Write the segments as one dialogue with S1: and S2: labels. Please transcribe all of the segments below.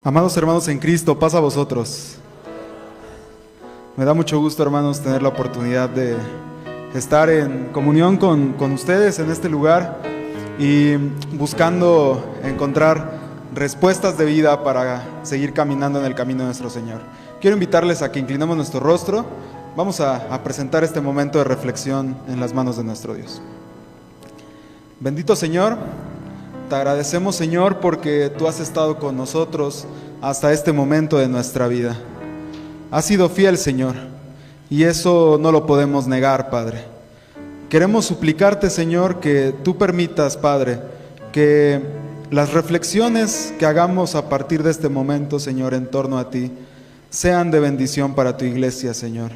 S1: Amados hermanos en Cristo, paz a vosotros. Me da mucho gusto, hermanos, tener la oportunidad de estar en comunión con ustedes en este lugar y buscando encontrar respuestas de vida para seguir caminando en el camino de nuestro Señor. Quiero invitarles a que inclinemos nuestro rostro. Vamos a presentar este momento de reflexión en las manos de nuestro Dios. Bendito Señor, te agradecemos, Señor, porque tú has estado con nosotros hasta este momento de nuestra vida. Has sido fiel, Señor, y eso no lo podemos negar, Padre. Queremos suplicarte, Señor, que tú permitas, Padre, que las reflexiones que hagamos a partir de este momento, Señor, en torno a ti, sean de bendición para tu iglesia, Señor.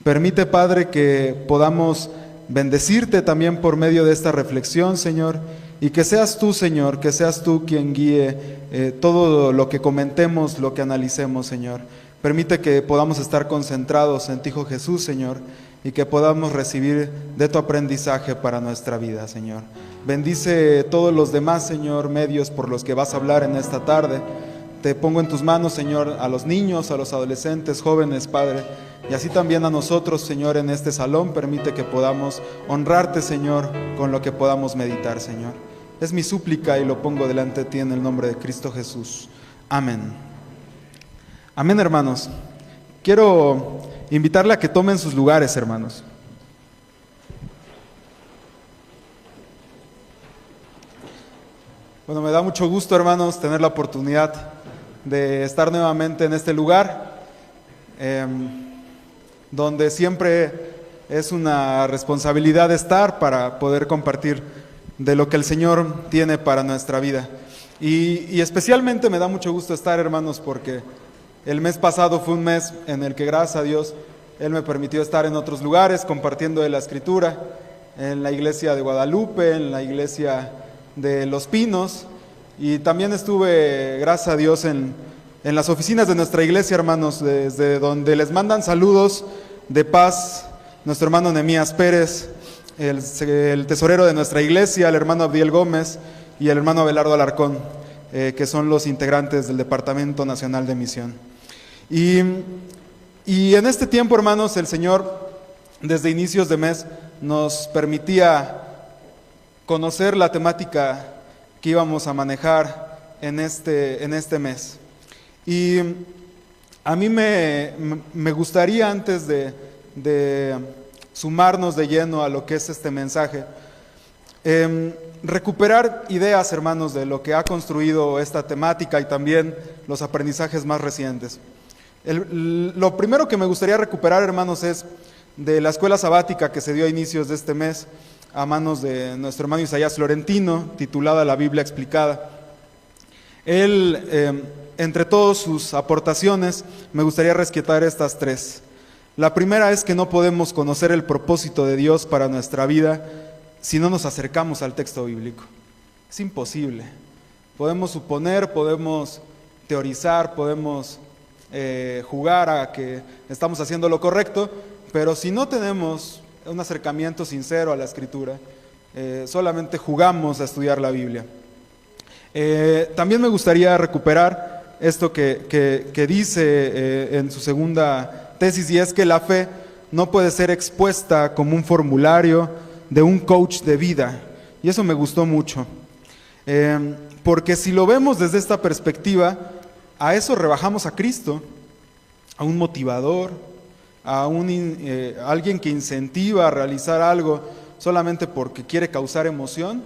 S1: Permite, Padre, que podamos bendecirte también por medio de esta reflexión, Señor, y que seas tú, Señor, que seas tú quien guíe todo lo que comentemos, lo que analicemos, Señor. Permite que podamos estar concentrados en ti, Hijo Jesús, Señor, y que podamos recibir de tu aprendizaje para nuestra vida, Señor. Bendice todos los demás, Señor, medios por los que vas a hablar en esta tarde. Te pongo en tus manos, Señor, a los niños, a los adolescentes, jóvenes, Padre, y así también a nosotros, Señor, en este salón. Permite que podamos honrarte, Señor, con lo que podamos meditar, Señor. Es mi súplica y lo pongo delante de ti en el nombre de Cristo Jesús. Amén. Amén, hermanos. Quiero invitarle a que tomen sus lugares, hermanos. Bueno, me da mucho gusto, hermanos, tener la oportunidad de estar nuevamente en este lugar, donde siempre es una responsabilidad estar para poder compartir de lo que el Señor tiene para nuestra vida. Y especialmente me da mucho gusto estar, hermanos, porque el mes pasado fue un mes en el que, gracias a Dios, Él me permitió estar en otros lugares compartiendo de la Escritura, en la iglesia de Guadalupe, en la iglesia de Los Pinos, y también estuve, gracias a Dios, en las oficinas de nuestra iglesia, hermanos, desde donde les mandan saludos de paz nuestro hermano Nehemías Pérez, el tesorero de nuestra iglesia, el hermano Abdiel Gómez y el hermano Abelardo Alarcón, que son los integrantes del Departamento Nacional de Misión. Y en este tiempo, hermanos, el Señor, desde inicios de mes, nos permitía conocer la temática que íbamos a manejar en este mes. Y a mí me gustaría, antes de sumarnos de lleno a lo que es este mensaje, recuperar ideas, hermanos, de lo que ha construido esta temática y también los aprendizajes más recientes. Lo primero que me gustaría recuperar, hermanos, es de la escuela sabática que se dio a inicios de este mes a manos de nuestro hermano Isaías Florentino, titulada La Biblia Explicada. Él, entre todas sus aportaciones, me gustaría rescatar estas tres. La primera es que no podemos conocer el propósito de Dios para nuestra vida si no nos acercamos al texto bíblico. Es imposible. Podemos suponer, podemos teorizar, podemos jugar a que estamos haciendo lo correcto, pero si no tenemos un acercamiento sincero a la Escritura, solamente jugamos a estudiar la Biblia. También me gustaría recuperar esto que dice en su segunda tesis, y es que la fe no puede ser expuesta como un formulario de un coach de vida. Y eso me gustó mucho, porque si lo vemos desde esta perspectiva, a eso rebajamos a Cristo, a un motivador, a alguien que incentiva a realizar algo solamente porque quiere causar emoción.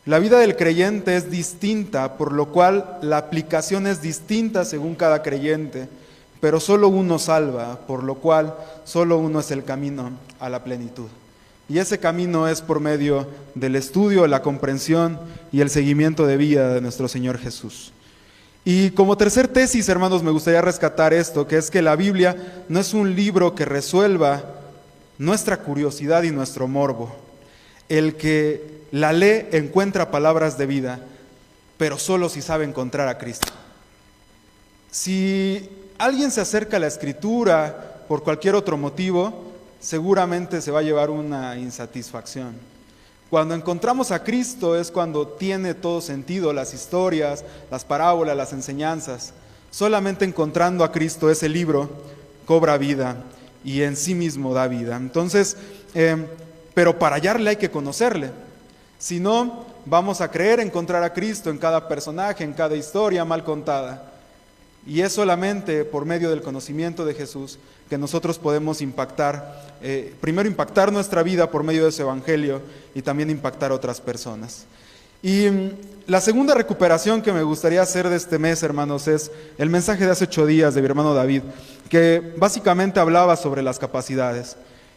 S1: La vida del creyente es distinta, por lo cual la aplicación es distinta según cada creyente, pero solo uno salva, por lo cual solo uno es el camino a la plenitud. Y ese camino es por medio del estudio, la comprensión y el seguimiento de vida de nuestro Señor Jesús. Y como tercer tesis, hermanos, me gustaría rescatar esto, que es que la Biblia no es un libro que resuelva nuestra curiosidad y nuestro morbo. El que la lee encuentra palabras de vida, pero solo si sabe encontrar a Cristo. Si alguien se acerca a la Escritura por cualquier otro motivo, seguramente se va a llevar una insatisfacción. Cuando encontramos a Cristo es cuando tiene todo sentido las historias, las parábolas, las enseñanzas. Solamente encontrando a Cristo ese libro cobra vida y en sí mismo da vida. Entonces, pero para hallarle hay que conocerle. Si no, vamos a creer encontrar a Cristo en cada personaje, en cada historia mal contada. Y es solamente por medio del conocimiento de Jesús que nosotros podemos impactar, primero impactar nuestra vida por medio de su evangelio y también impactar a otras personas. Y la segunda recuperación que me gustaría hacer de este mes, hermanos, es el mensaje de hace 8 días de mi hermano David, que básicamente hablaba sobre las capacidades.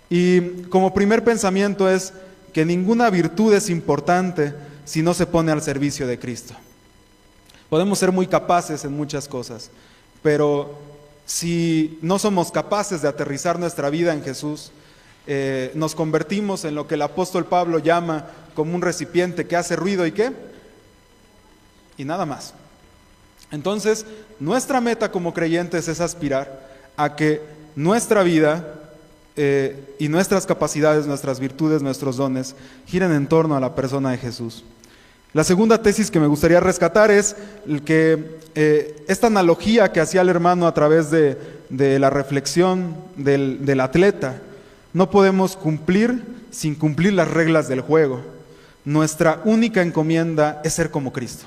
S1: Y como primer pensamiento es que ninguna virtud es importante si no se pone al servicio de Cristo. Podemos ser muy capaces en muchas cosas, pero si no somos capaces de aterrizar nuestra vida en Jesús, nos convertimos en lo que el apóstol Pablo llama como un recipiente que hace ruido y ¿qué? Y nada más. Entonces, nuestra meta como creyentes es aspirar a que nuestra vida y nuestras capacidades, nuestras virtudes, nuestros dones giren en torno a la persona de Jesús. La segunda tesis que me gustaría rescatar es que esta analogía que hacía el hermano a través de la reflexión del atleta, no podemos cumplir sin cumplir las reglas del juego. Nuestra única encomienda es ser como Cristo.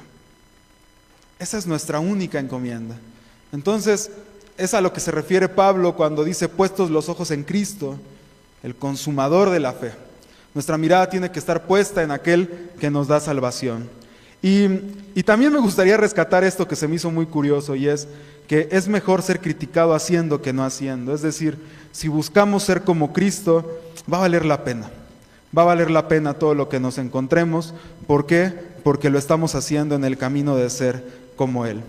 S1: Esa es nuestra única encomienda. Entonces, es a lo que se refiere Pablo cuando dice puestos los ojos en Cristo, el consumador de la fe. Nuestra mirada tiene que estar puesta en aquel que nos da salvación. Y también me gustaría rescatar esto que se me hizo muy curioso, y es que es mejor ser criticado haciendo que no haciendo. Es decir, si buscamos ser como Cristo, va a valer la pena. Va a valer la pena todo lo que nos encontremos. ¿Por qué? Porque lo estamos haciendo en el camino de ser como Él.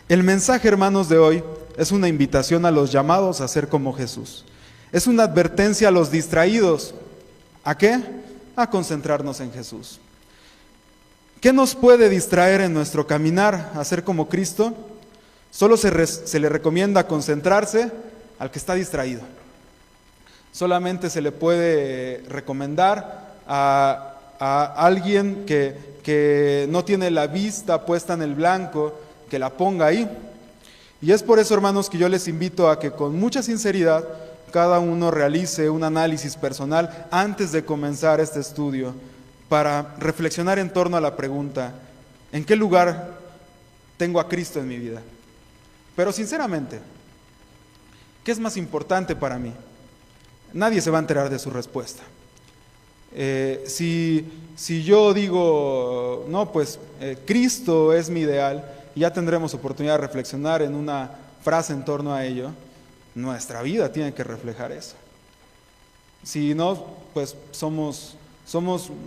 S1: El mensaje, hermanos, de hoy es una invitación a los llamados a ser como Jesús. Es una advertencia a los distraídos. ¿A qué? A concentrarnos en Jesús. ¿Qué nos puede distraer en nuestro caminar a ser como Cristo? Solo se le recomienda concentrarse al que está distraído. Solamente se le puede recomendar a alguien que no tiene la vista puesta en el blanco, que la ponga ahí. Y es por eso, hermanos, que yo les invito a que con mucha sinceridad cada uno realice un análisis personal antes de comenzar este estudio para reflexionar en torno a la pregunta: ¿en qué lugar tengo a Cristo en mi vida? Pero sinceramente, ¿qué es más importante para mí? Nadie se va a enterar de su respuesta. Si yo digo, no, pues Cristo es mi ideal, y ya tendremos oportunidad de reflexionar en una frase en torno a ello, nuestra vida tiene que reflejar eso. Si no, pues somos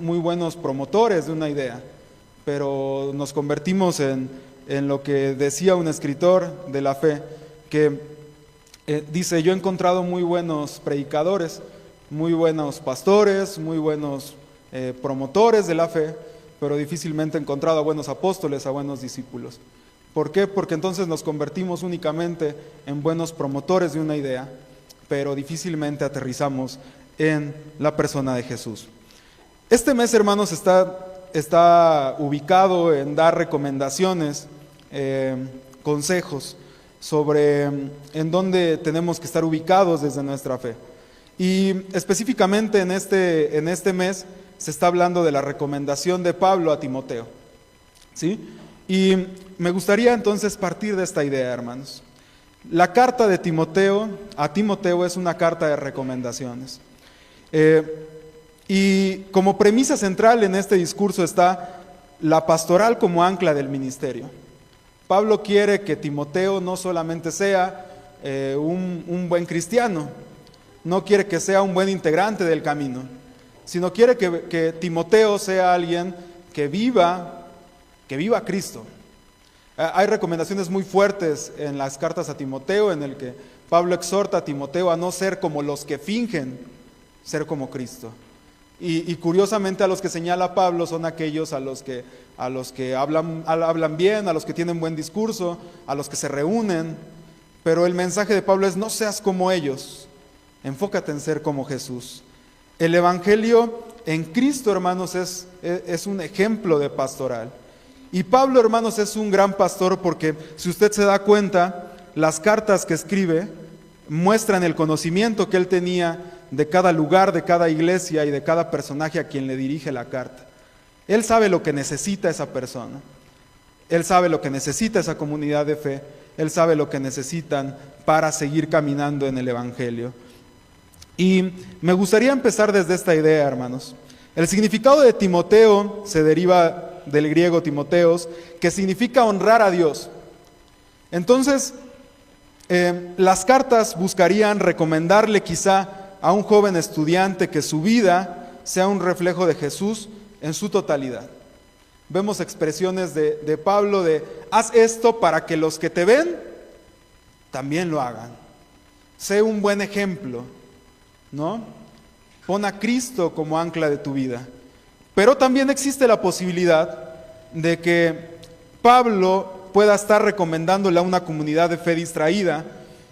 S1: muy buenos promotores de una idea, pero nos convertimos en lo que decía un escritor de la fe, que dice: yo he encontrado muy buenos predicadores, muy buenos pastores, muy buenos promotores de la fe, pero difícilmente he encontrado a buenos apóstoles, a buenos discípulos. ¿Por qué? Porque entonces nos convertimos únicamente en buenos promotores de una idea, pero difícilmente aterrizamos en la persona de Jesús. Este mes, hermanos, está ubicado en dar recomendaciones, consejos sobre en dónde tenemos que estar ubicados desde nuestra fe. Y específicamente en este mes se está hablando de la recomendación de Pablo a Timoteo, ¿sí? Y me gustaría entonces partir de esta idea, hermanos. La carta de Timoteo a Timoteo es una carta de recomendaciones. Y como premisa central en este discurso está la pastoral como ancla del ministerio. Pablo quiere que Timoteo no solamente sea un buen cristiano, no quiere que sea un buen integrante del camino, sino quiere que Timoteo sea alguien que viva a Cristo. Hay recomendaciones muy fuertes en las cartas a Timoteo, en el que Pablo exhorta a Timoteo a no ser como los que fingen ser como Cristo. Y curiosamente a los que señala Pablo son aquellos a los que hablan bien, a los que tienen buen discurso, a los que se reúnen. Pero el mensaje de Pablo es: no seas como ellos, enfócate en ser como Jesús. El Evangelio en Cristo, hermanos, es un ejemplo de pastoral. Y Pablo, hermanos, es un gran pastor porque, si usted se da cuenta, las cartas que escribe muestran el conocimiento que él tenía de cada lugar, de cada iglesia y de cada personaje a quien le dirige la carta. Él sabe lo que necesita esa persona. Él sabe lo que necesita esa comunidad de fe. Él sabe lo que necesitan para seguir caminando en el Evangelio. Y me gustaría empezar desde esta idea, hermanos. El significado de Timoteo se deriva del griego Timoteos, que significa honrar a Dios. Entonces, las cartas buscarían recomendarle quizá a un joven estudiante que su vida sea un reflejo de Jesús en su totalidad. Vemos expresiones de Pablo de: haz esto para que los que te ven también lo hagan. Sé un buen ejemplo, ¿no? Pon a Cristo como ancla de tu vida. Pero también existe la posibilidad de que Pablo pueda estar recomendándole a una comunidad de fe distraída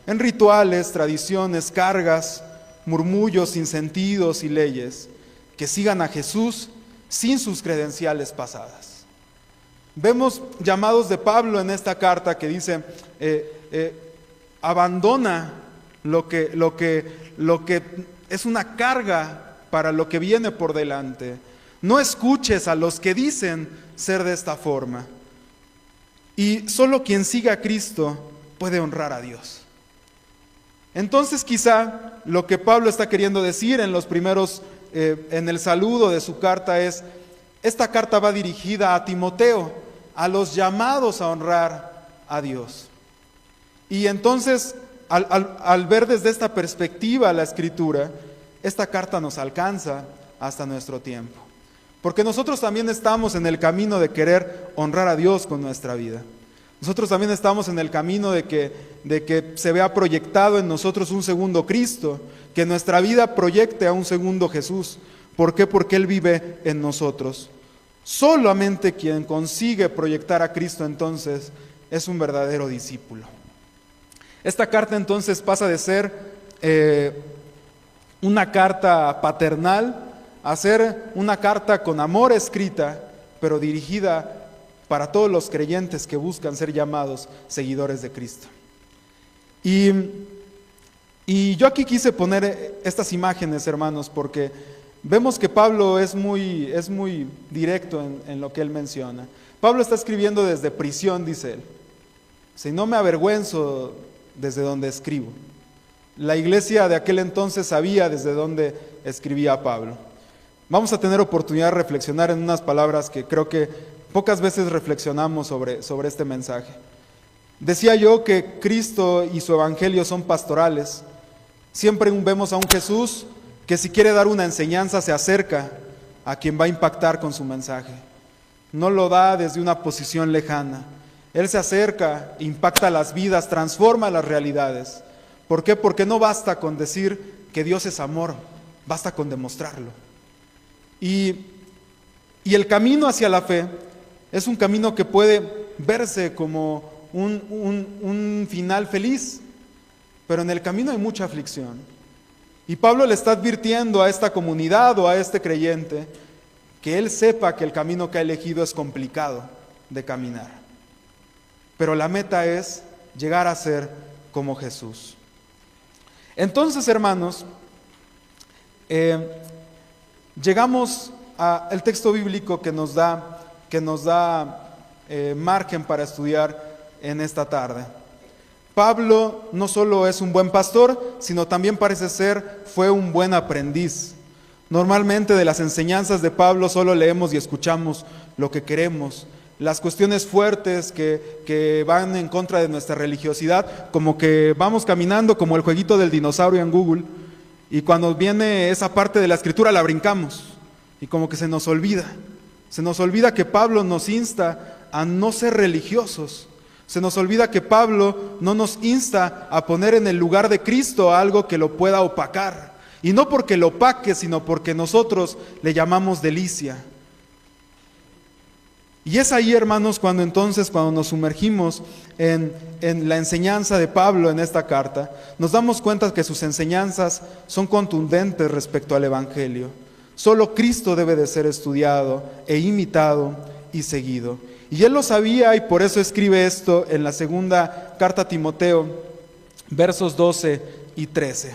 S1: en rituales, tradiciones, cargas, murmullos, sinsentidos y leyes, que sigan a Jesús sin sus credenciales pasadas. Vemos llamados de Pablo en esta carta que dice: abandona lo que es una carga para lo que viene por delante. No escuches a los que dicen ser de esta forma. Y solo quien siga a Cristo puede honrar a Dios. Entonces, quizá lo que Pablo está queriendo decir en los primeros, en el saludo de su carta es: esta carta va dirigida a Timoteo, a los llamados a honrar a Dios. Y entonces, al ver desde esta perspectiva la Escritura, esta carta nos alcanza hasta nuestro tiempo. Porque nosotros también estamos en el camino de querer honrar a Dios con nuestra vida. Nosotros también estamos en el camino de que se vea proyectado en nosotros un segundo Cristo, que nuestra vida proyecte a un segundo Jesús. ¿Por qué? Porque Él vive en nosotros. Solamente quien consigue proyectar a Cristo entonces es un verdadero discípulo. Esta carta entonces pasa de ser una carta paternal a ser una carta con amor escrita, pero dirigida para todos los creyentes que buscan ser llamados seguidores de Cristo. Y yo aquí quise poner estas imágenes, hermanos, porque vemos que Pablo es muy directo en lo que él menciona. Pablo está escribiendo desde prisión, dice él. Si no me avergüenzo desde donde escribo. La iglesia de aquel entonces sabía desde dónde escribía Pablo. Vamos a tener oportunidad de reflexionar en unas palabras que creo que pocas veces reflexionamos sobre este mensaje. Decía yo que Cristo y su evangelio son pastorales. Siempre vemos a un Jesús que, si quiere dar una enseñanza, se acerca a quien va a impactar con su mensaje. No lo da desde una posición lejana. Él se acerca, impacta las vidas, transforma las realidades. ¿Por qué? Porque no basta con decir que Dios es amor, basta con demostrarlo. Y el camino hacia la fe es un camino que puede verse como un final feliz, pero en el camino hay mucha aflicción. Y Pablo le está advirtiendo a esta comunidad o a este creyente que él sepa que el camino que ha elegido es complicado de caminar. Pero la meta es llegar a ser como Jesús. Entonces, hermanos, llegamos al texto bíblico que nos da margen para estudiar en esta tarde. Pablo no solo es un buen pastor, sino también parece ser fue un buen aprendiz. Normalmente de las enseñanzas de Pablo solo leemos y escuchamos lo que queremos. Las cuestiones fuertes que van en contra de nuestra religiosidad, como que vamos caminando como el jueguito del dinosaurio en Google, y cuando viene esa parte de la escritura la brincamos, y como que se nos olvida que Pablo nos insta a no ser religiosos, se nos olvida que Pablo no nos insta a poner en el lugar de Cristo algo que lo pueda opacar, y no porque lo opaque, sino porque nosotros le llamamos delicia. Y es ahí, hermanos, cuando nos sumergimos en la enseñanza de Pablo en esta carta, nos damos cuenta que sus enseñanzas son contundentes respecto al Evangelio. Solo Cristo debe de ser estudiado e imitado y seguido. Y él lo sabía y por eso escribe esto en la segunda carta a Timoteo, versos 12 y 13.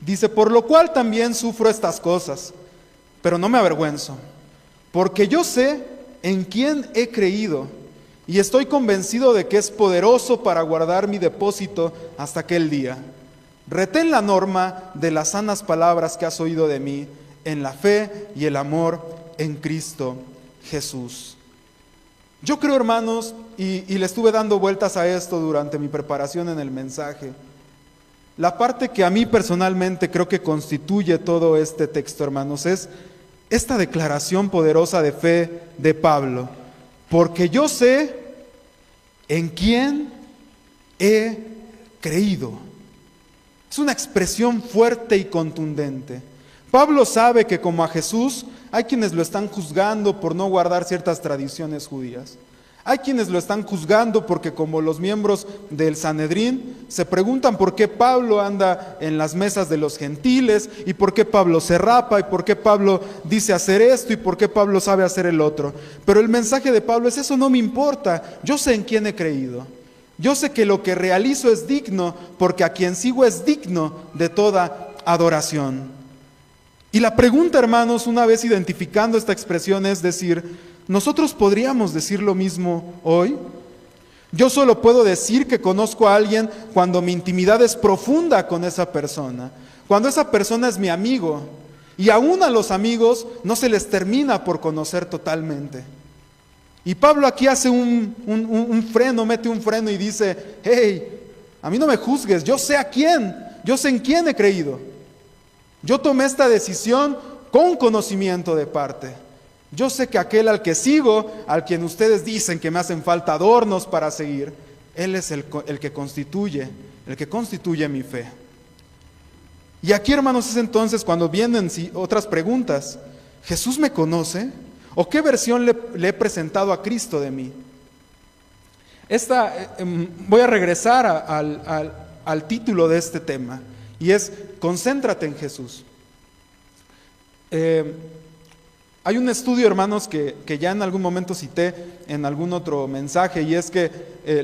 S1: Dice: por lo cual también sufro estas cosas, pero no me avergüenzo, porque yo sé en quién he creído y estoy convencido de que es poderoso para guardar mi depósito hasta aquel día. Retén la norma de las sanas palabras que has oído de mí en la fe y el amor en Cristo Jesús. Yo creo, hermanos, y le estuve dando vueltas a esto durante mi preparación en el mensaje, la parte que a mí personalmente creo que constituye todo este texto, hermanos, es esta declaración poderosa de fe de Pablo. Porque yo sé en quién he creído. Es una expresión fuerte y contundente. Pablo sabe que como a Jesús hay quienes lo están juzgando por no guardar ciertas tradiciones judías. Hay quienes lo están juzgando porque como los miembros del Sanedrín se preguntan por qué Pablo anda en las mesas de los gentiles y por qué Pablo se rapa y por qué Pablo dice hacer esto y por qué Pablo sabe hacer el otro. Pero el mensaje de Pablo es: eso no me importa, yo sé en quién he creído. Yo sé que lo que realizo es digno porque a quien sigo es digno de toda adoración. Y la pregunta, hermanos, una vez identificando esta expresión es decir: ¿nosotros podríamos decir lo mismo hoy? Yo solo puedo decir que conozco a alguien cuando mi intimidad es profunda con esa persona, cuando esa persona es mi amigo, y aún a los amigos no se les termina por conocer totalmente. Y Pablo aquí hace un freno, mete un freno y dice: hey, a mí no me juzgues, yo sé a quién, yo sé en quién he creído. Yo tomé esta decisión con conocimiento de parte. Yo sé que aquel al que sigo, al quien ustedes dicen que me hacen falta adornos para seguir, él es el que constituye mi fe. Y aquí, hermanos, es entonces cuando vienen otras preguntas. ¿Jesús me conoce? ¿O qué versión le he presentado a Cristo de mí? Voy a regresar al título de este tema, y es: concéntrate en Jesús. Hay un estudio, hermanos, que ya en algún momento cité en algún otro mensaje, y es que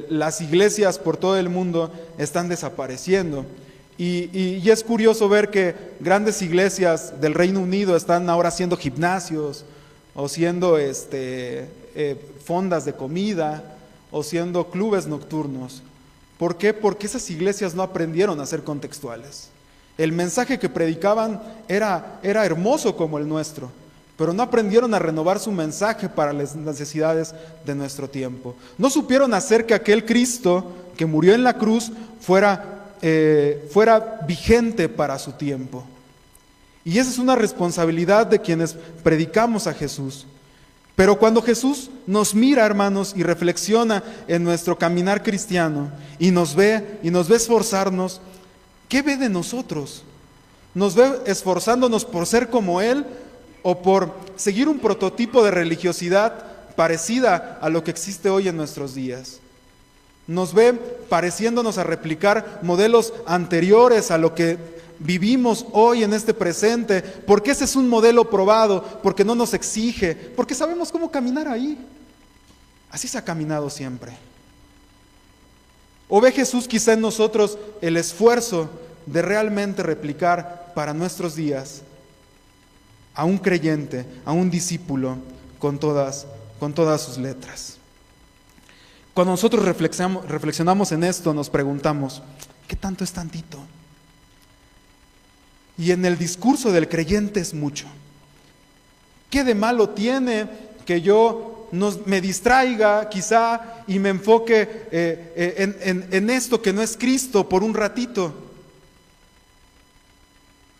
S1: las iglesias por todo el mundo están desapareciendo. Y es curioso ver que grandes iglesias del Reino Unido están ahora haciendo gimnasios, o siendo fondas de comida, o siendo clubes nocturnos. ¿Por qué? Porque esas iglesias no aprendieron a ser contextuales. El mensaje que predicaban era hermoso como el nuestro, pero no aprendieron a renovar su mensaje para las necesidades de nuestro tiempo. No supieron hacer que aquel Cristo que murió en la cruz fuera vigente para su tiempo. Y esa es una responsabilidad de quienes predicamos a Jesús. Pero cuando Jesús nos mira, hermanos, y reflexiona en nuestro caminar cristiano, y nos ve esforzarnos, ¿qué ve de nosotros? ¿Nos ve esforzándonos por ser como Él, o por seguir un prototipo de religiosidad parecida a lo que existe hoy en nuestros días? Nos ve pareciéndonos a replicar modelos anteriores a lo que vivimos hoy en este presente, porque ese es un modelo probado, porque no nos exige, porque sabemos cómo caminar ahí. Así se ha caminado siempre. ¿O ve Jesús quizá en nosotros el esfuerzo de realmente replicar para nuestros días a un creyente, a un discípulo con todas sus letras? Cuando nosotros reflexionamos en esto, nos preguntamos: ¿qué tanto es tantito? Y en el discurso del creyente es mucho. ¿Qué de malo tiene que yo me distraiga quizá y me enfoque en esto que no es Cristo por un ratito?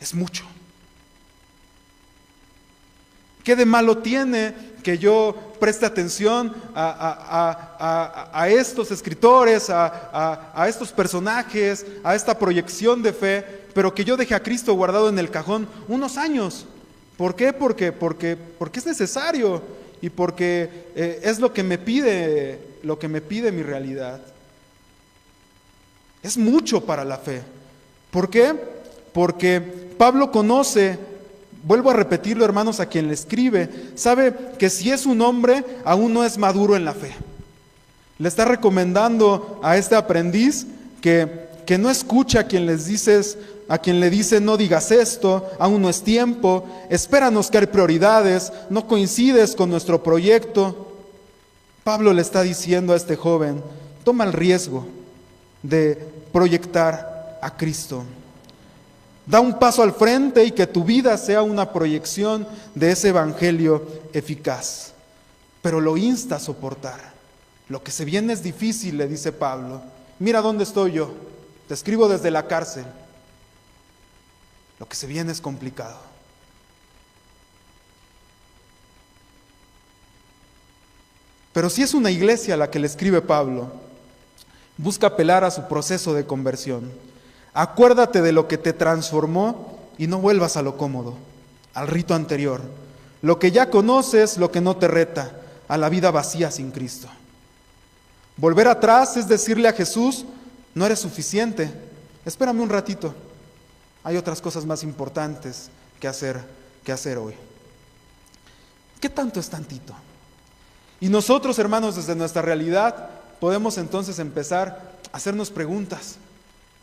S1: Es mucho. ¿Qué de malo tiene que yo preste atención a estos escritores, a estos personajes, a esta proyección de fe, pero que yo deje a Cristo guardado en el cajón unos años? ¿Por qué? Porque es necesario y porque es lo que me pide mi realidad. Es mucho para la fe. ¿Por qué? Porque Pablo conoce vuelvo a repetirlo, hermanos, a quien le escribe, sabe que si es un hombre, aún no es maduro en la fe. Le está recomendando a este aprendiz que no escuche a quien le dice no digas esto, aún no es tiempo, espéranos que hay prioridades, no coincides con nuestro proyecto. Pablo le está diciendo a este joven, toma el riesgo de proyectar a Cristo. Da un paso al frente y que tu vida sea una proyección de ese evangelio eficaz. Pero lo insta a soportar. Lo que se viene es difícil, le dice Pablo. Mira dónde estoy yo. Te escribo desde la cárcel. Lo que se viene es complicado. Pero si es una iglesia a la que le escribe Pablo, busca apelar a su proceso de conversión. Acuérdate de lo que te transformó y no vuelvas a lo cómodo, al rito anterior. Lo que ya conoces, lo que no te reta, a la vida vacía sin Cristo. Volver atrás es decirle a Jesús, no eres suficiente, espérame un ratito. Hay otras cosas más importantes que hacer hoy. ¿Qué tanto es tantito? Y nosotros, hermanos, desde nuestra realidad, podemos entonces empezar a hacernos preguntas.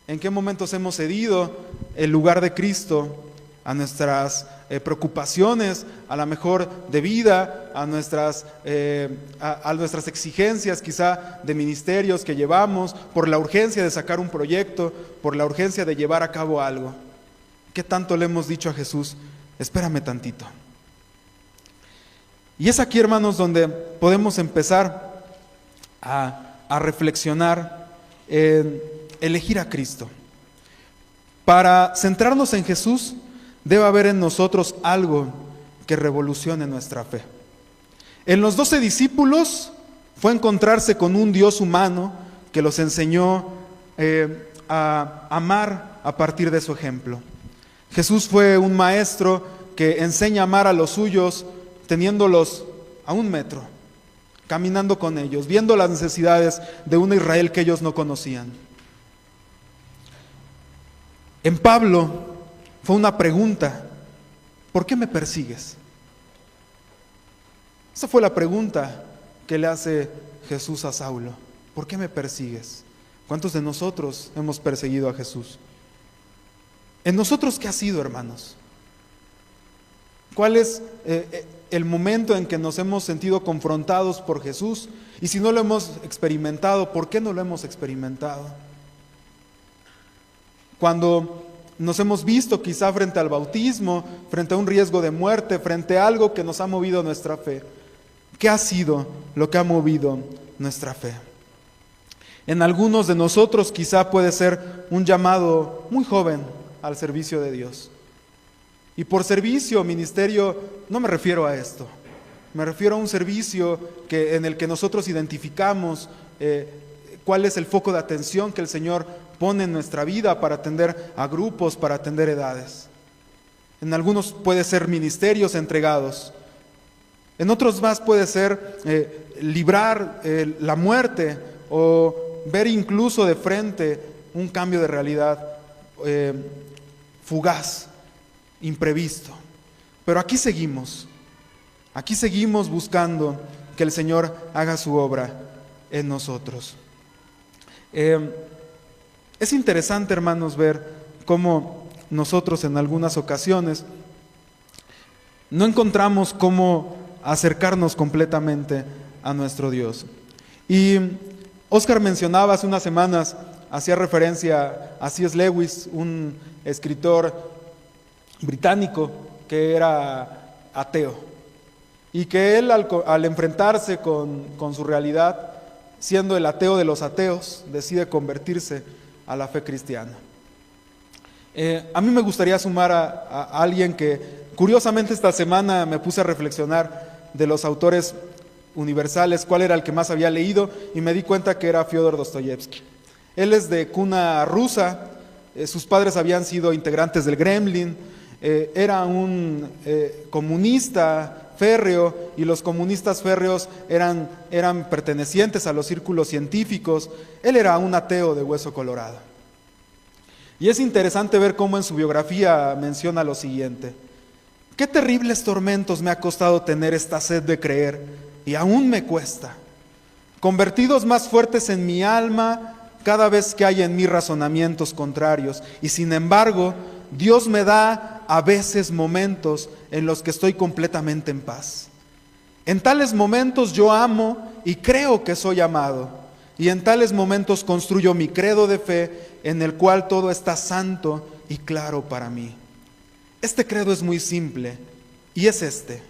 S1: ¿En qué momentos hemos cedido el lugar de Cristo a nuestras preocupaciones, a la mejor de vida, a nuestras exigencias quizá de ministerios que llevamos, por la urgencia de sacar un proyecto, por la urgencia de llevar a cabo algo? ¿Qué tanto le hemos dicho a Jesús? Espérame tantito. Y es aquí, hermanos, donde podemos empezar a reflexionar en elegir a Cristo. Para centrarnos en Jesús, debe haber en nosotros algo que revolucione nuestra fe. En los 12 discípulos fue encontrarse con un Dios humano que los enseñó a amar a partir de su ejemplo. Jesús fue un maestro que enseña a amar a los suyos teniéndolos a 1 metro, caminando con ellos, viendo las necesidades de una Israel que ellos no conocían. En Pablo fue una pregunta: ¿por qué me persigues? Esa fue la pregunta que le hace Jesús a Saulo. ¿Por qué me persigues? ¿Cuántos de nosotros hemos perseguido a Jesús? ¿En nosotros qué ha sido, hermanos? ¿Cuál es el momento en que nos hemos sentido confrontados por Jesús? Y si no lo hemos experimentado, ¿por qué no lo hemos experimentado? Cuando nos hemos visto quizá frente al bautismo, frente a un riesgo de muerte, frente a algo que nos ha movido nuestra fe. ¿Qué ha sido lo que ha movido nuestra fe? En algunos de nosotros quizá puede ser un llamado muy joven al servicio de Dios. Y por servicio, ministerio, no me refiero a esto. Me refiero a un servicio en el que nosotros identificamos cuál es el foco de atención que el Señor pone en nuestra vida para atender a grupos, para atender edades. En algunos puede ser ministerios entregados. En otros más puede ser librar la muerte o ver incluso de frente un cambio de realidad fugaz, imprevisto. Pero aquí seguimos buscando que el Señor haga su obra en nosotros. Es interesante, hermanos, ver cómo nosotros en algunas ocasiones no encontramos cómo acercarnos completamente a nuestro Dios. Y Oscar mencionaba hace unas semanas, hacía referencia a C.S. Lewis, un escritor británico que era ateo, y que él al enfrentarse con su realidad, siendo el ateo de los ateos, decide convertirse a la fe cristiana. A mí me gustaría sumar a alguien que curiosamente esta semana me puse a reflexionar de los autores universales, cuál era el que más había leído, y me di cuenta que era Fyodor Dostoyevsky. Él es de cuna rusa, sus padres habían sido integrantes del Gremlin, era un comunista férreo, y los comunistas férreos eran pertenecientes a los círculos científicos. Él era un ateo de hueso colorado. Y es interesante ver cómo en su biografía menciona lo siguiente: Qué terribles tormentos me ha costado tener esta sed de creer, y aún me cuesta. Convertidos más fuertes en mi alma cada vez que hay en mí razonamientos contrarios, y sin embargo, Dios me da a veces momentos en los que estoy completamente en paz. En tales momentos yo amo y creo que soy amado, y en tales momentos construyo mi credo de fe en el cual todo está santo y claro para mí. Este credo es muy simple y es este: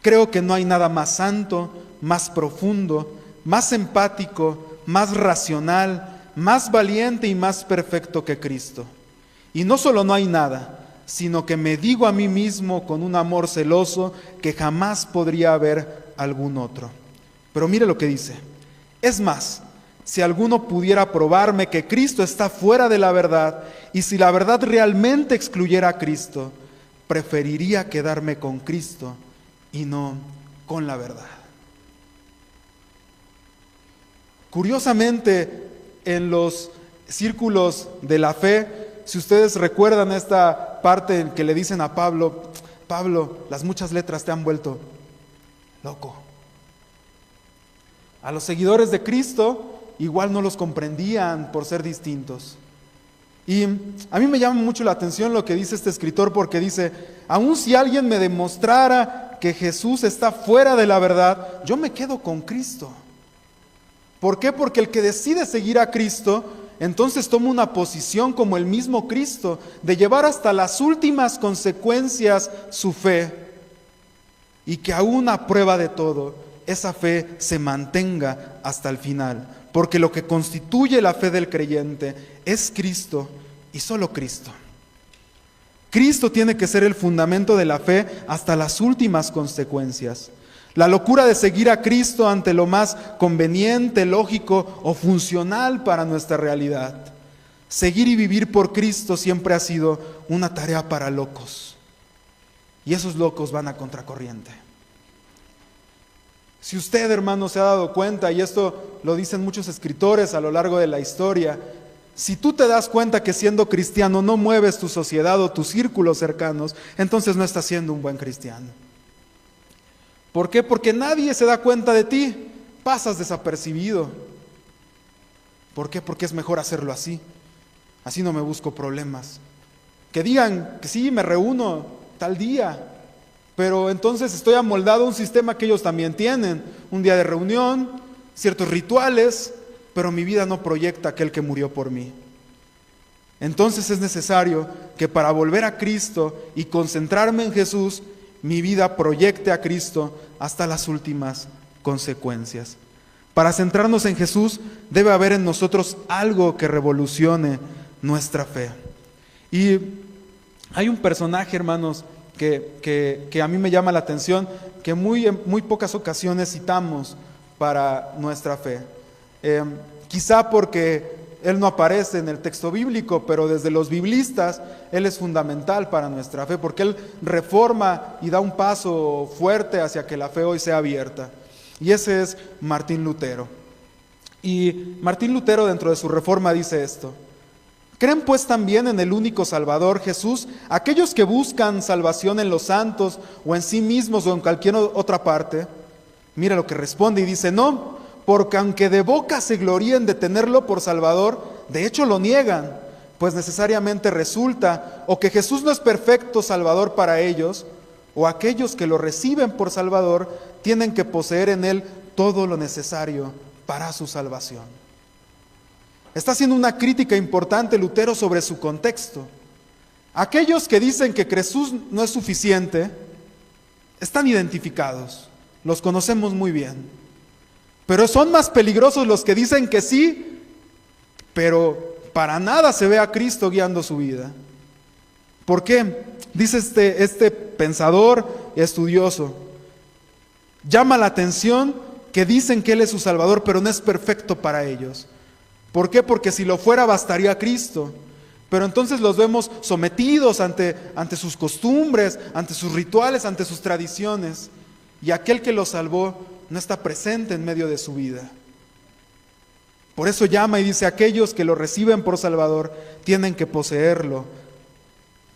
S1: creo que no hay nada más santo, más profundo, más empático, más racional, más valiente y más perfecto que Cristo. Y no solo no hay nada, sino que me digo a mí mismo con un amor celoso que jamás podría haber algún otro. Pero mire lo que dice: es más, si alguno pudiera probarme que Cristo está fuera de la verdad, y si la verdad realmente excluyera a Cristo, preferiría quedarme con Cristo y no con la verdad. Curiosamente, en los círculos de la fe, si ustedes recuerdan esta parte en que le dicen a Pablo: Pablo, las muchas letras te han vuelto loco. A los seguidores de Cristo igual no los comprendían por ser distintos. Y a mí me llama mucho la atención lo que dice este escritor, porque dice: aun si alguien me demostrara que Jesús está fuera de la verdad, yo me quedo con Cristo. ¿Por qué? Porque el que decide seguir a Cristo, entonces toma una posición como el mismo Cristo, de llevar hasta las últimas consecuencias su fe, y que aún a prueba de todo, esa fe se mantenga hasta el final, porque lo que constituye la fe del creyente es Cristo y solo Cristo. Cristo tiene que ser el fundamento de la fe hasta las últimas consecuencias. La locura de seguir a Cristo ante lo más conveniente, lógico o funcional para nuestra realidad. Seguir y vivir por Cristo siempre ha sido una tarea para locos. Y esos locos van a contracorriente. Si usted, hermano, se ha dado cuenta, y esto lo dicen muchos escritores a lo largo de la historia, si tú te das cuenta que siendo cristiano no mueves tu sociedad o tus círculos cercanos, entonces no estás siendo un buen cristiano. ¿Por qué? Porque nadie se da cuenta de ti, pasas desapercibido. ¿Por qué? Porque es mejor hacerlo así. Así no me busco problemas. Que digan que sí, me reúno tal día, pero entonces estoy amoldado a un sistema que ellos también tienen. Un día de reunión, ciertos rituales, pero mi vida no proyecta a aquel que murió por mí. Entonces es necesario que para volver a Cristo y concentrarme en Jesús, mi vida proyecte a Cristo hasta las últimas consecuencias. Para centrarnos en Jesús, debe haber en nosotros algo que revolucione nuestra fe. Y hay un personaje, hermanos, que a mí me llama la atención, que en muy pocas ocasiones citamos para nuestra fe. Quizá porque él no aparece en el texto bíblico, pero desde los biblistas él es fundamental para nuestra fe, porque él reforma y da un paso fuerte hacia que la fe hoy sea abierta. Y ese es Martín Lutero. Y Martín Lutero, dentro de su reforma, dice esto: ¿creen pues también en el único Salvador, Jesús, aquellos que buscan salvación en los santos o en sí mismos o en cualquier otra parte? Mira lo que responde y dice: no, porque aunque de boca se gloríen de tenerlo por Salvador, de hecho lo niegan, pues necesariamente resulta o que Jesús no es perfecto Salvador para ellos, o aquellos que lo reciben por Salvador tienen que poseer en él todo lo necesario para su salvación. Está haciendo una crítica importante Lutero sobre su contexto. Aquellos que dicen que Jesús no es suficiente están identificados, los conocemos muy bien. Pero son más peligrosos los que dicen que sí, pero para nada se ve a Cristo guiando su vida. ¿Por qué? Dice este pensador estudioso, llama la atención que dicen que Él es su Salvador, pero no es perfecto para ellos. ¿Por qué? Porque si lo fuera bastaría Cristo. Pero entonces los vemos sometidos ante sus costumbres, ante sus rituales, ante sus tradiciones. Y aquel que los salvó no está presente en medio de su vida. Por eso llama y dice: aquellos que lo reciben por Salvador tienen que poseerlo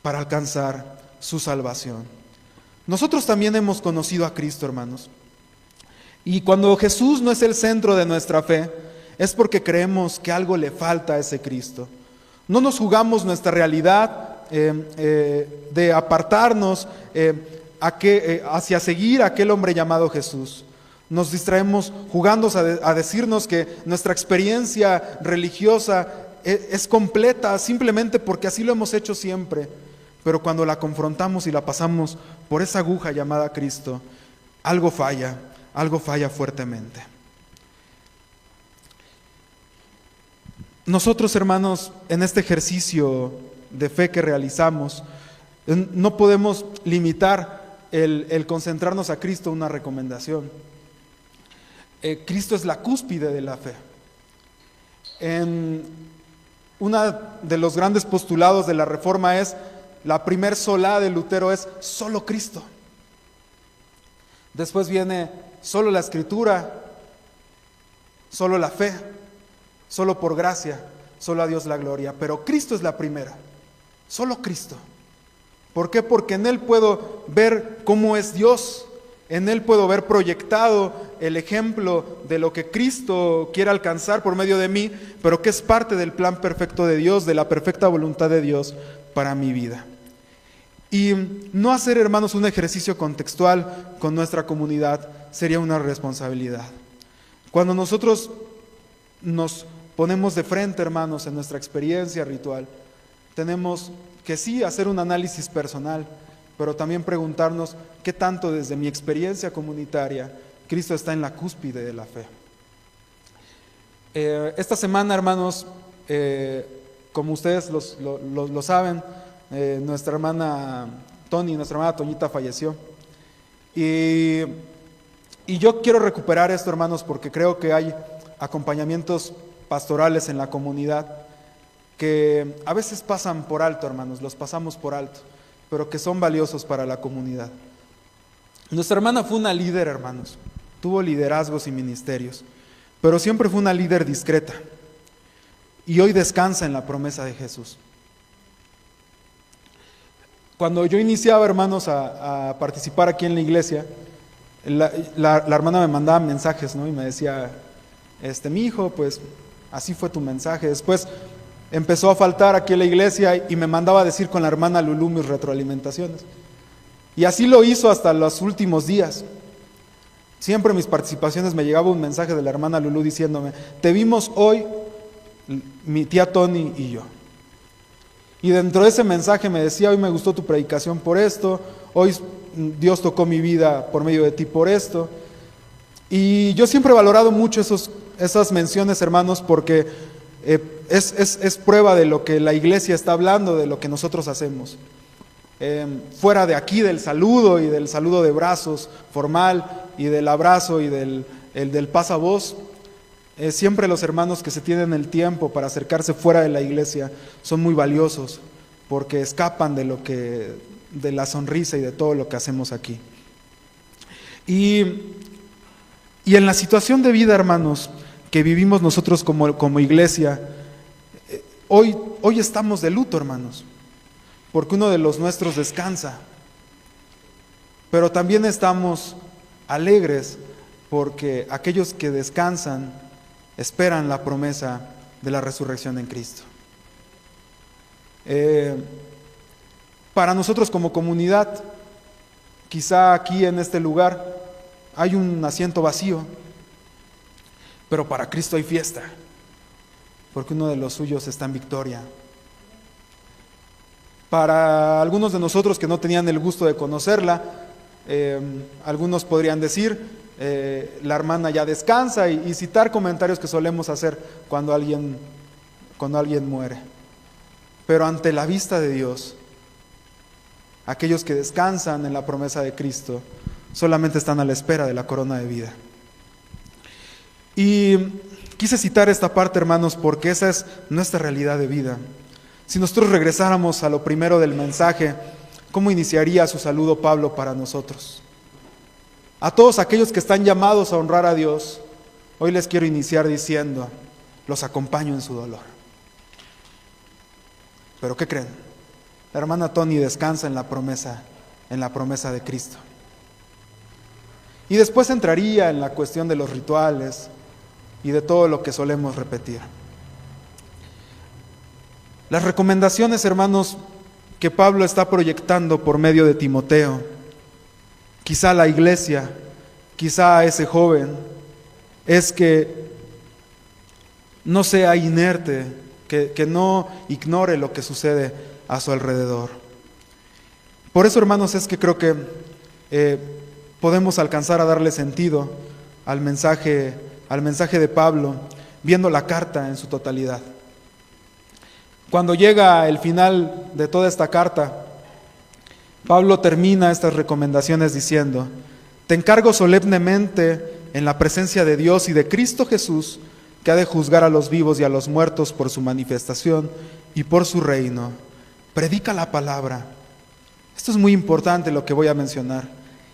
S1: para alcanzar su salvación. Nosotros también hemos conocido a Cristo, hermanos. Y cuando Jesús no es el centro de nuestra fe, es porque creemos que algo le falta a ese Cristo. No nos jugamos nuestra realidad de apartarnos hacia seguir a aquel hombre llamado Jesús. Nos distraemos jugando a decirnos que nuestra experiencia religiosa es completa simplemente porque así lo hemos hecho siempre. Pero cuando la confrontamos y la pasamos por esa aguja llamada Cristo, algo falla fuertemente. Nosotros, hermanos, en este ejercicio de fe que realizamos, no podemos limitar el concentrarnos a Cristo una recomendación. Cristo es la cúspide de la fe. Uno de los grandes postulados de la Reforma es, la primer solá de Lutero es solo Cristo. Después viene solo la Escritura, solo la fe, solo por gracia, solo a Dios la gloria. Pero Cristo es la primera, solo Cristo. ¿Por qué? Porque en Él puedo ver cómo es Dios, en Él puedo ver proyectado el ejemplo de lo que Cristo quiere alcanzar por medio de mí, pero que es parte del plan perfecto de Dios, de la perfecta voluntad de Dios para mi vida. Y no hacer, hermanos, un ejercicio contextual con nuestra comunidad sería una responsabilidad. Cuando nosotros nos ponemos de frente, hermanos, en nuestra experiencia ritual, tenemos que sí hacer un análisis personal, pero también preguntarnos qué tanto desde mi experiencia comunitaria Cristo está en la cúspide de la fe. Esta semana, hermanos, como ustedes lo saben, nuestra hermana Toñita falleció. Y yo quiero recuperar esto, hermanos, porque creo que hay acompañamientos pastorales en la comunidad que a veces pasan por alto, hermanos, los pasamos por alto, pero que son valiosos para la comunidad. Nuestra hermana fue una líder, hermanos, tuvo liderazgos y ministerios, pero siempre fue una líder discreta y hoy descansa en la promesa de Jesús. Cuando yo iniciaba, hermanos, a participar aquí en la iglesia, la hermana me mandaba mensajes, ¿no? Y me decía, mi hijo, pues así fue tu mensaje. Después empezó a faltar aquí en la iglesia y me mandaba a decir con la hermana Lulú mis retroalimentaciones. Y así lo hizo hasta los últimos días. Siempre en mis participaciones me llegaba un mensaje de la hermana Lulú diciéndome, te vimos hoy, mi tía Tony y yo. Y dentro de ese mensaje me decía, hoy me gustó tu predicación por esto, hoy Dios tocó mi vida por medio de ti por esto. Y yo siempre he valorado mucho esas menciones, hermanos, porque es prueba de lo que la iglesia está hablando, de lo que nosotros hacemos. Fuera de aquí del saludo y del saludo de brazos formal y del abrazo y del pasavoz, siempre los hermanos que se tienen el tiempo para acercarse fuera de la iglesia son muy valiosos porque escapan de la sonrisa y de todo lo que hacemos aquí. Y en la situación de vida, hermanos, que vivimos nosotros como iglesia, hoy estamos de luto, hermanos, porque uno de los nuestros descansa, pero también estamos alegres porque aquellos que descansan esperan la promesa de la resurrección en Cristo. Para nosotros como comunidad, quizá aquí en este lugar hay un asiento vacío, pero para Cristo hay fiesta, porque uno de los suyos está en victoria. Para algunos de nosotros que no tenían el gusto de conocerla, algunos podrían decir, la hermana ya descansa y citar comentarios que solemos hacer cuando alguien muere. Pero ante la vista de Dios, aquellos que descansan en la promesa de Cristo solamente están a la espera de la corona de vida. Y quise citar esta parte, hermanos, porque esa es nuestra realidad de vida. Si nosotros regresáramos a lo primero del mensaje, ¿cómo iniciaría su saludo Pablo para nosotros? A todos aquellos que están llamados a honrar a Dios, hoy les quiero iniciar diciendo, los acompaño en su dolor. ¿Pero qué creen? La hermana Tony descansa en la promesa en la promesa de Cristo. Y después entraría en la cuestión de los rituales y de todo lo que solemos repetir. Las recomendaciones, hermanos, que Pablo está proyectando por medio de Timoteo, quizá a la iglesia, quizá a ese joven, es que no sea inerte, que no ignore lo que sucede a su alrededor. Por eso, hermanos, es que creo que podemos alcanzar a darle sentido al mensaje de Pablo, viendo la carta en su totalidad. Cuando llega el final de toda esta carta, Pablo termina estas recomendaciones diciendo: te encargo solemnemente en la presencia de Dios y de Cristo Jesús, que ha de juzgar a los vivos y a los muertos por su manifestación y por su reino. Predica la palabra. Esto es muy importante lo que voy a mencionar.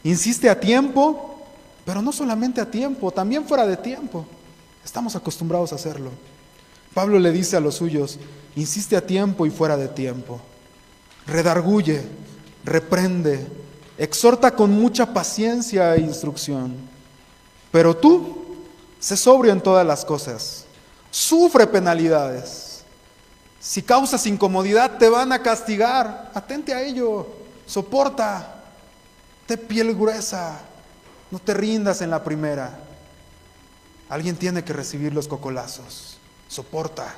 S1: Insiste a tiempo, pero no solamente a tiempo, también fuera de tiempo. Estamos acostumbrados a hacerlo. Pablo le dice a los suyos: insiste a tiempo y fuera de tiempo. Redarguye, reprende, exhorta con mucha paciencia e instrucción. Pero tú, sé sobrio en todas las cosas. Sufre penalidades. Si causas incomodidad, te van a castigar. Atente a ello. Soporta. Té piel gruesa. No te rindas en la primera. Alguien tiene que recibir los cocolazos. Soporta.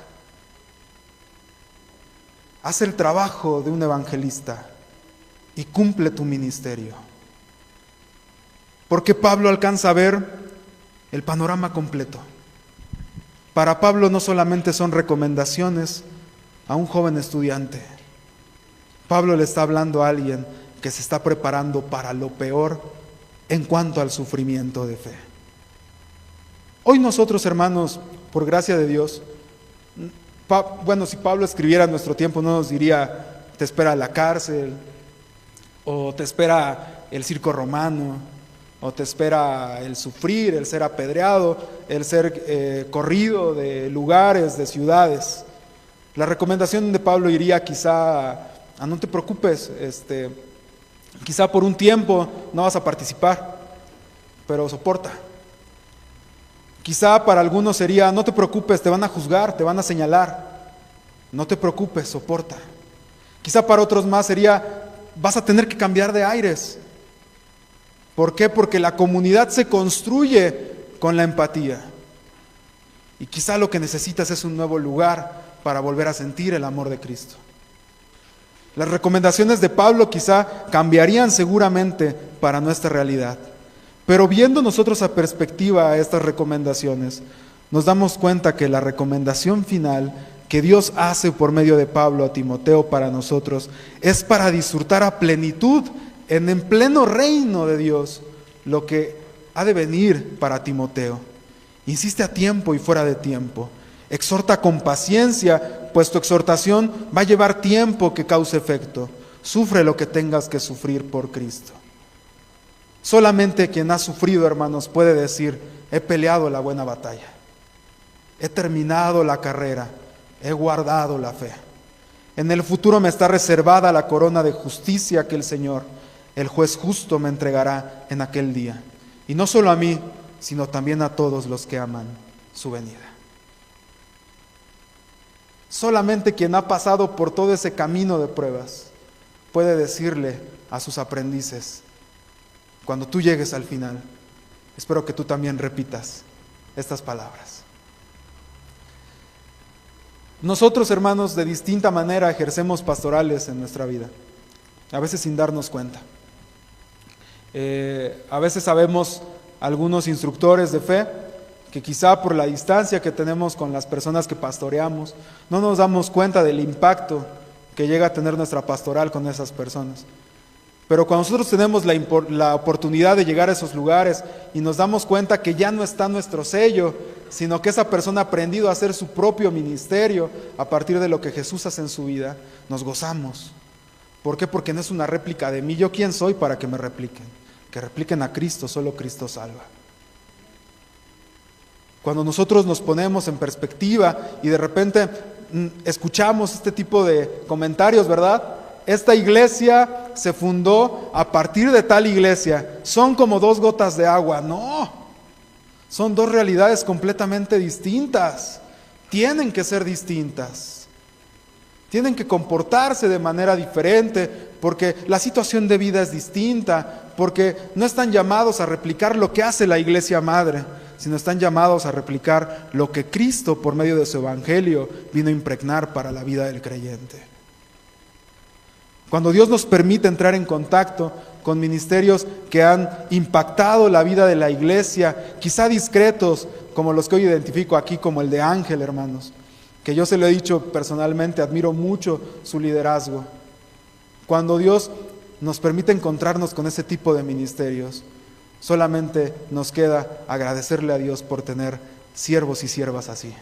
S1: Haz el trabajo de un evangelista y cumple tu ministerio. Porque Pablo alcanza a ver el panorama completo. Para Pablo no solamente son recomendaciones a un joven estudiante. Pablo le está hablando a alguien que se está preparando para lo peor en cuanto al sufrimiento de fe. Hoy nosotros, hermanos, por gracia de Dios, si Pablo escribiera en nuestro tiempo, no nos diría: te espera la cárcel, o te espera el circo romano, o te espera el sufrir, el ser apedreado, el ser corrido de lugares, de ciudades. La recomendación de Pablo iría quizá a no te preocupes, quizá por un tiempo no vas a participar, pero soporta. Quizá para algunos sería: no te preocupes, te van a juzgar, te van a señalar. No te preocupes, soporta. Quizá para otros más sería: vas a tener que cambiar de aires. ¿Por qué? Porque la comunidad se construye con la empatía. Y quizá lo que necesitas es un nuevo lugar para volver a sentir el amor de Cristo. Las recomendaciones de Pablo quizá cambiarían seguramente para nuestra realidad. Pero viendo nosotros a perspectiva a estas recomendaciones, nos damos cuenta que la recomendación final que Dios hace por medio de Pablo a Timoteo para nosotros es para disfrutar a plenitud en pleno reino de Dios lo que ha de venir para Timoteo. Insiste a tiempo y fuera de tiempo. Exhorta con paciencia, pues tu exhortación va a llevar tiempo que cause efecto. Sufre lo que tengas que sufrir por Cristo. Solamente quien ha sufrido, hermanos, puede decir: he peleado la buena batalla, he terminado la carrera, he guardado la fe. En el futuro me está reservada la corona de justicia que el Señor, el juez justo, me entregará en aquel día. Y no solo a mí, sino también a todos los que aman su venida. Solamente quien ha pasado por todo ese camino de pruebas puede decirle a sus aprendices: cuando tú llegues al final, espero que tú también repitas estas palabras. Nosotros, hermanos, de distinta manera ejercemos pastorales en nuestra vida, a veces sin darnos cuenta. A veces sabemos algunos instructores de fe que quizá por la distancia que tenemos con las personas que pastoreamos, no nos damos cuenta del impacto que llega a tener nuestra pastoral con esas personas. Pero cuando nosotros tenemos la oportunidad de llegar a esos lugares y nos damos cuenta que ya no está nuestro sello, sino que esa persona ha aprendido a hacer su propio ministerio a partir de lo que Jesús hace en su vida, nos gozamos. ¿Por qué? Porque no es una réplica de mí. ¿Yo quién soy para que me repliquen? Que repliquen a Cristo, solo Cristo salva. Cuando nosotros nos ponemos en perspectiva y de repente escuchamos este tipo de comentarios, ¿verdad? Esta iglesia se fundó a partir de tal iglesia, son como 2 gotas de agua. No, son 2 realidades completamente distintas. Tienen que ser distintas. Tienen que comportarse de manera diferente, porque la situación de vida es distinta, porque no están llamados a replicar lo que hace la iglesia madre, sino están llamados a replicar lo que Cristo, por medio de su evangelio, vino a impregnar para la vida del creyente. Cuando Dios nos permite entrar en contacto con ministerios que han impactado la vida de la iglesia, quizá discretos, como los que hoy identifico aquí como el de Ángel, hermanos, que yo se lo he dicho personalmente, admiro mucho su liderazgo. Cuando Dios nos permite encontrarnos con ese tipo de ministerios, solamente nos queda agradecerle a Dios por tener siervos y siervas así.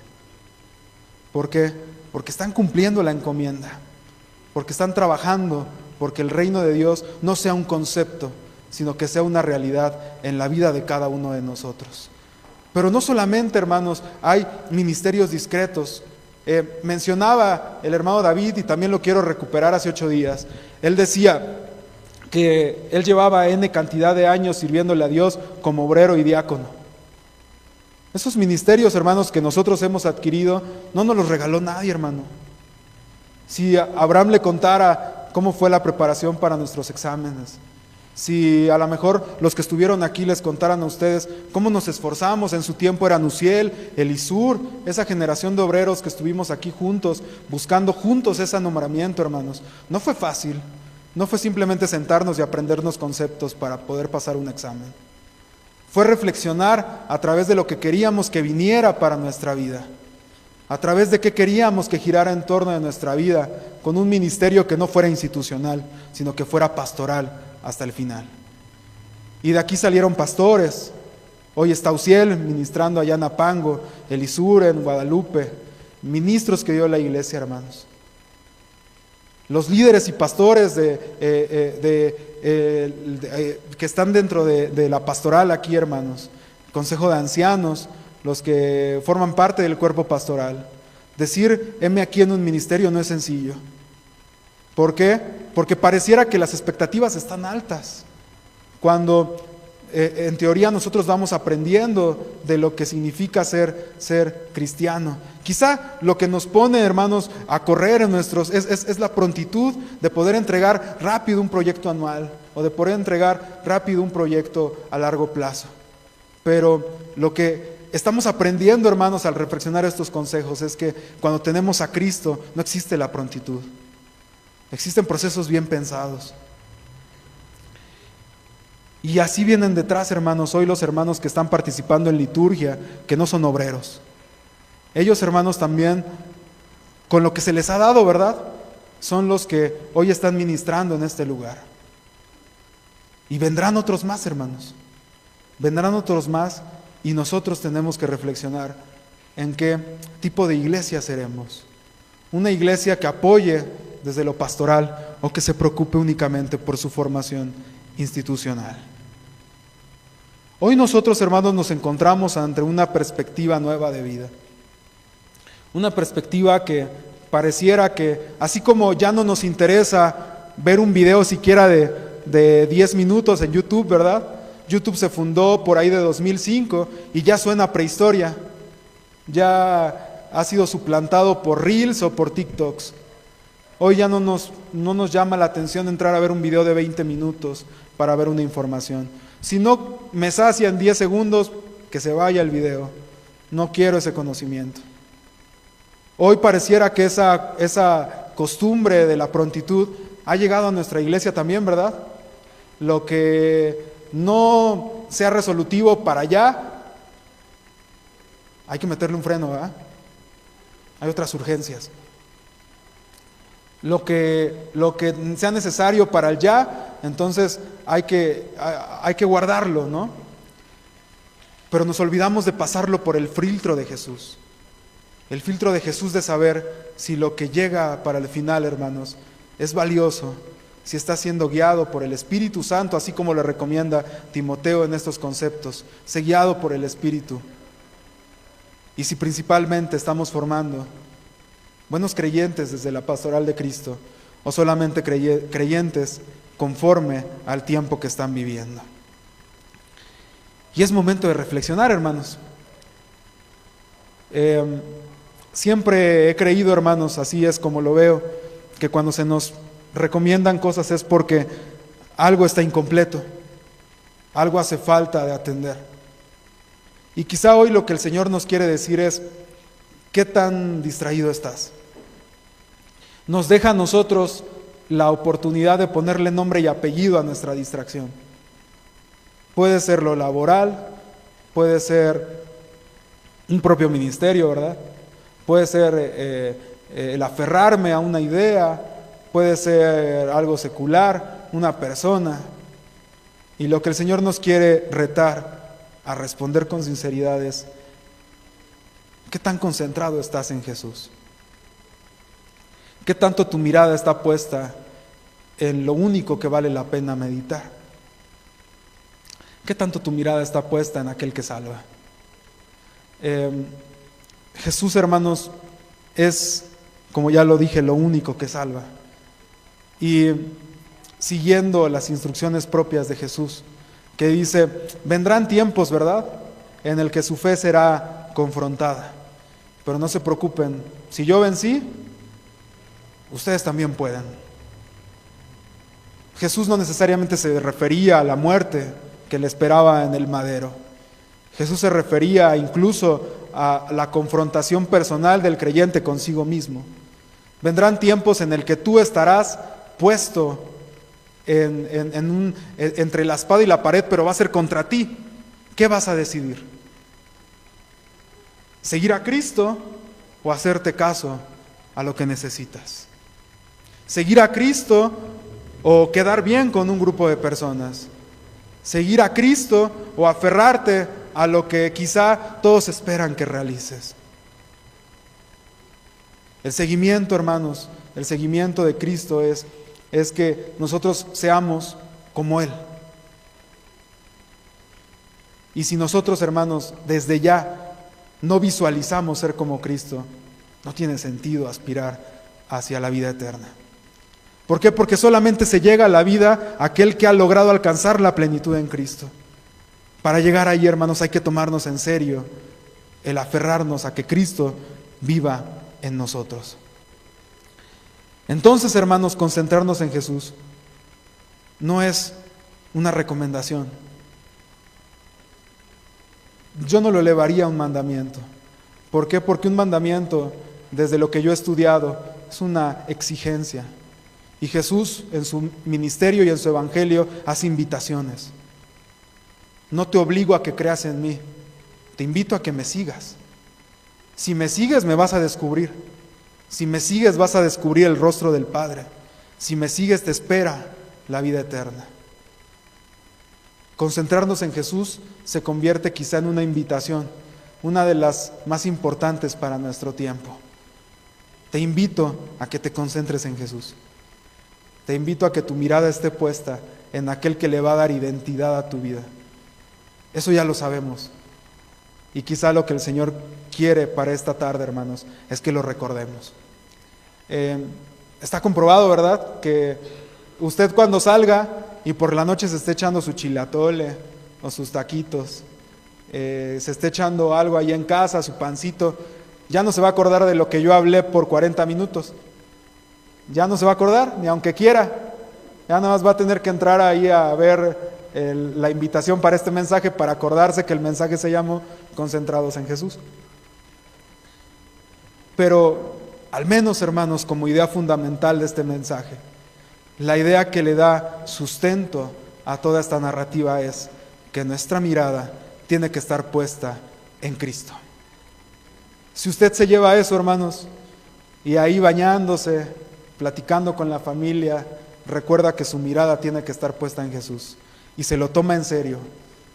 S1: ¿Por qué? Porque están cumpliendo la encomienda, porque están trabajando, porque el reino de Dios no sea un concepto, sino que sea una realidad en la vida de cada uno de nosotros. Pero no solamente, hermanos, hay ministerios discretos. Mencionaba el hermano David, y también lo quiero recuperar hace 8 días. Él decía que él llevaba N cantidad de años sirviéndole a Dios como obrero y diácono. Esos ministerios, hermanos, que nosotros hemos adquirido, no nos los regaló nadie, hermano. Si Abraham le contara cómo fue la preparación para nuestros exámenes, si a lo mejor los que estuvieron aquí les contaran a ustedes cómo nos esforzamos, en su tiempo era Nuciel, Elisur, esa generación de obreros que estuvimos aquí juntos, buscando juntos ese nombramiento, hermanos. No fue fácil, no fue simplemente sentarnos y aprendernos conceptos para poder pasar un examen. Fue reflexionar a través de lo que queríamos que viniera para nuestra vida, a través de qué queríamos que girara en torno de nuestra vida, con un ministerio que no fuera institucional, sino que fuera pastoral hasta el final. Y de aquí salieron pastores. Hoy está Uciel ministrando allá en Apango, Elisur en Guadalupe, ministros que dio la iglesia, hermanos. Los líderes y pastores que están dentro de la pastoral aquí, hermanos, consejo de ancianos, los que forman parte del cuerpo pastoral. Decir, heme aquí en un ministerio no es sencillo. ¿Por qué? Porque pareciera que las expectativas están altas, cuando en teoría nosotros vamos aprendiendo de lo que significa ser cristiano. Quizá lo que nos pone, hermanos, a correr en es la prontitud de poder entregar rápido un proyecto anual, o de poder entregar rápido un proyecto a largo plazo. Pero lo que estamos aprendiendo, hermanos, al reflexionar estos consejos, es que cuando tenemos a Cristo no existe la prontitud. Existen procesos bien pensados. Y así vienen detrás, hermanos, hoy los hermanos que están participando en liturgia, que no son obreros. Ellos, hermanos, también, con lo que se les ha dado, ¿verdad?, son los que hoy están ministrando en este lugar. Y vendrán otros más, hermanos. Vendrán otros más, y nosotros tenemos que reflexionar en qué tipo de iglesia seremos. Una iglesia que apoye desde lo pastoral, o que se preocupe únicamente por su formación institucional. Hoy nosotros, hermanos, nos encontramos ante una perspectiva nueva de vida. Una perspectiva que pareciera que, así como ya no nos interesa ver un video siquiera de 10 minutos en YouTube, ¿verdad? YouTube se fundó por ahí de 2005 y ya suena a prehistoria. Ya ha sido suplantado por Reels o por TikToks. Hoy ya no nos llama la atención entrar a ver un video de 20 minutos para ver una información. Si no me sacia en 10 segundos, que se vaya el video. No quiero ese conocimiento. Hoy pareciera que esa costumbre de la prontitud ha llegado a nuestra iglesia también, ¿verdad? Lo que no sea resolutivo para allá, hay que meterle un freno, ¿verdad? Hay otras urgencias. Lo que sea necesario para el ya, entonces hay que guardarlo, ¿no? Pero nos olvidamos de pasarlo por el filtro de Jesús. El filtro de Jesús de saber si lo que llega para el final, hermanos, es valioso, si está siendo guiado por el Espíritu Santo, así como le recomienda Timoteo en estos conceptos. Sé guiado por el Espíritu. Y si principalmente estamos formando buenos creyentes desde la pastoral de Cristo, o solamente creyentes conforme al tiempo que están viviendo. Y es momento de reflexionar, hermanos. Siempre he creído, hermanos, así es como lo veo, que cuando se nos recomiendan cosas es porque algo está incompleto, algo hace falta de atender. Y quizá hoy lo que el Señor nos quiere decir es: ¿qué tan distraído estás? Nos deja a nosotros la oportunidad de ponerle nombre y apellido a nuestra distracción. Puede ser lo laboral, puede ser un propio ministerio, ¿verdad? Puede ser el aferrarme a una idea, puede ser algo secular, una persona. Y lo que el Señor nos quiere retar a responder con sinceridad es: ¿qué tan concentrado estás en Jesús? ¿Qué tanto tu mirada está puesta en lo único que vale la pena meditar? ¿Qué tanto tu mirada está puesta en aquel que salva? Jesús, hermanos, es, como ya lo dije, lo único que salva. Y siguiendo las instrucciones propias de Jesús, que dice: vendrán tiempos, ¿verdad?, en el que su fe será confrontada. Pero no se preocupen, si yo vencí, ustedes también pueden. Jesús no necesariamente se refería a la muerte que le esperaba en el madero. Jesús se refería incluso a la confrontación personal del creyente consigo mismo. Vendrán tiempos en el que tú estarás puesto entre la espada y la pared, pero va a ser contra ti. ¿Qué vas a decidir? ¿Seguir a Cristo o hacerte caso a lo que necesitas? ¿Seguir a Cristo o quedar bien con un grupo de personas? ¿Seguir a Cristo o aferrarte a lo que quizá todos esperan que realices? El seguimiento, hermanos, el seguimiento de Cristo es que nosotros seamos como Él. Y si nosotros, hermanos, desde ya no visualizamos ser como Cristo, no tiene sentido aspirar hacia la vida eterna. ¿Por qué? Porque solamente se llega a la vida aquel que ha logrado alcanzar la plenitud en Cristo. Para llegar ahí, hermanos, hay que tomarnos en serio el aferrarnos a que Cristo viva en nosotros. Entonces, hermanos, concentrarnos en Jesús no es una recomendación. Yo no lo elevaría a un mandamiento. ¿Por qué? Porque un mandamiento, desde lo que yo he estudiado, es una exigencia. Y Jesús, en su ministerio y en su evangelio, hace invitaciones. No te obligo a que creas en mí, te invito a que me sigas. Si me sigues, me vas a descubrir. Si me sigues, vas a descubrir el rostro del Padre. Si me sigues, te espera la vida eterna. Concentrarnos en Jesús se convierte quizá en una invitación, una de las más importantes para nuestro tiempo. Te invito a que te concentres en Jesús. Te invito a que tu mirada esté puesta en aquel que le va a dar identidad a tu vida. Eso ya lo sabemos. Y quizá lo que el Señor quiere para esta tarde, hermanos, es que lo recordemos. Está comprobado, ¿verdad?, que usted cuando salga y por la noche se esté echando su chilatole o sus taquitos, se esté echando algo ahí en casa, su pancito, ya no se va a acordar de lo que yo hablé por 40 minutos. Ya no se va a acordar, ni aunque quiera. Ya nada más va a tener que entrar ahí a ver la invitación para este mensaje para acordarse que el mensaje se llamó Concentrados en Jesús. Pero al menos, hermanos, como idea fundamental de este mensaje, la idea que le da sustento a toda esta narrativa es que nuestra mirada tiene que estar puesta en Cristo. Si usted se lleva eso, hermanos, y ahí bañándose, platicando con la familia, recuerda que su mirada tiene que estar puesta en Jesús y se lo toma en serio,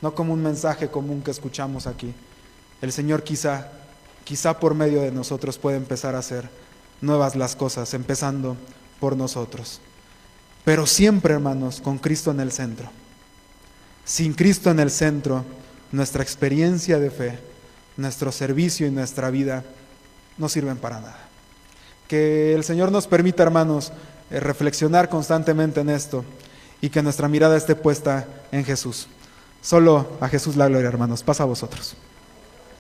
S1: no como un mensaje común que escuchamos aquí. El Señor quizá por medio de nosotros puede empezar a hacer nuevas las cosas, empezando por nosotros. Pero siempre, hermanos, con Cristo en el centro. Sin Cristo en el centro, nuestra experiencia de fe, nuestro servicio y nuestra vida no sirven para nada. Que el Señor nos permita, hermanos, reflexionar constantemente en esto y que nuestra mirada esté puesta en Jesús. Solo a Jesús la gloria, hermanos. Pasa a vosotros.